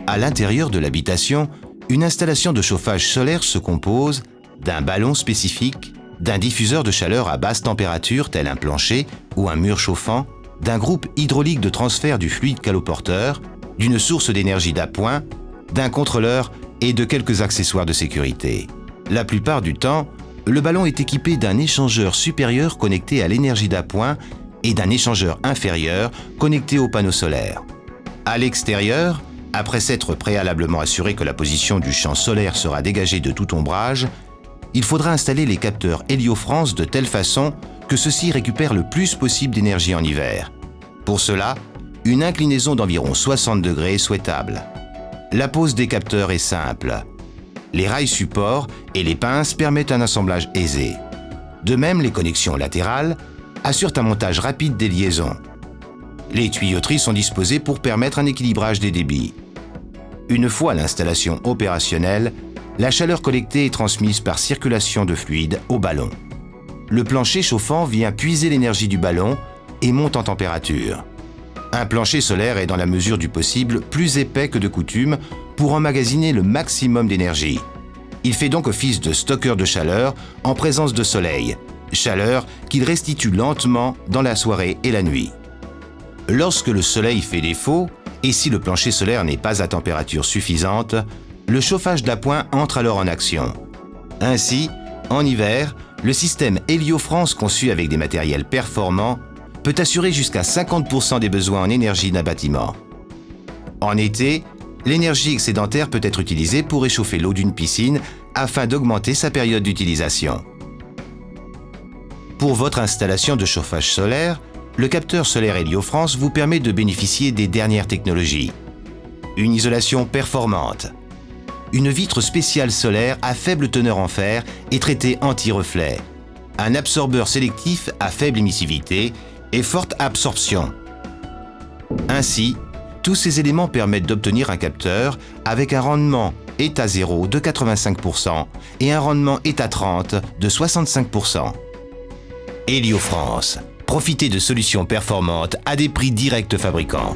À l'intérieur de l'habitation, une installation de chauffage solaire se compose d'un ballon spécifique, d'un diffuseur de chaleur à basse température tel un plancher ou un mur chauffant, d'un groupe hydraulique de transfert du fluide caloporteur, d'une source d'énergie d'appoint, d'un contrôleur et de quelques accessoires de sécurité. La plupart du temps, le ballon est équipé d'un échangeur supérieur connecté à l'énergie d'appoint et d'un échangeur inférieur connecté au panneau solaire. À l'extérieur, après s'être préalablement assuré que la position du champ solaire sera dégagée de tout ombrage, il faudra installer les capteurs Héliofrance de telle façon que ceux-ci récupèrent le plus possible d'énergie en hiver. Pour cela, une inclinaison d'environ 60 degrés est souhaitable. La pose des capteurs est simple. Les rails supports et les pinces permettent un assemblage aisé. De même, les connexions latérales assurent un montage rapide des liaisons. Les tuyauteries sont disposées pour permettre un équilibrage des débits. Une fois l'installation opérationnelle, la chaleur collectée est transmise par circulation de fluide au ballon. Le plancher chauffant vient puiser l'énergie du ballon et monte en température. Un plancher solaire est dans la mesure du possible plus épais que de coutume pour emmagasiner le maximum d'énergie. Il fait donc office de stockeur de chaleur en présence de soleil, chaleur qu'il restitue lentement dans la soirée et la nuit. Lorsque le soleil fait défaut, et si le plancher solaire n'est pas à température suffisante, le chauffage d'appoint entre alors en action. Ainsi, en hiver, le système Héliofrance conçu avec des matériels performants peut assurer jusqu'à 50% des besoins en énergie d'un bâtiment. En été, l'énergie excédentaire peut être utilisée pour réchauffer l'eau d'une piscine afin d'augmenter sa période d'utilisation. Pour votre installation de chauffage solaire, le capteur solaire Héliofrance vous permet de bénéficier des dernières technologies. Une isolation performante, une vitre spéciale solaire à faible teneur en fer et traitée anti-reflet, un absorbeur sélectif à faible émissivité et forte absorption. Ainsi, tous ces éléments permettent d'obtenir un capteur avec un rendement état 0 de 85% et un rendement état 30 de 65%. Héliofrance. Profitez de solutions performantes à des prix directs fabricants.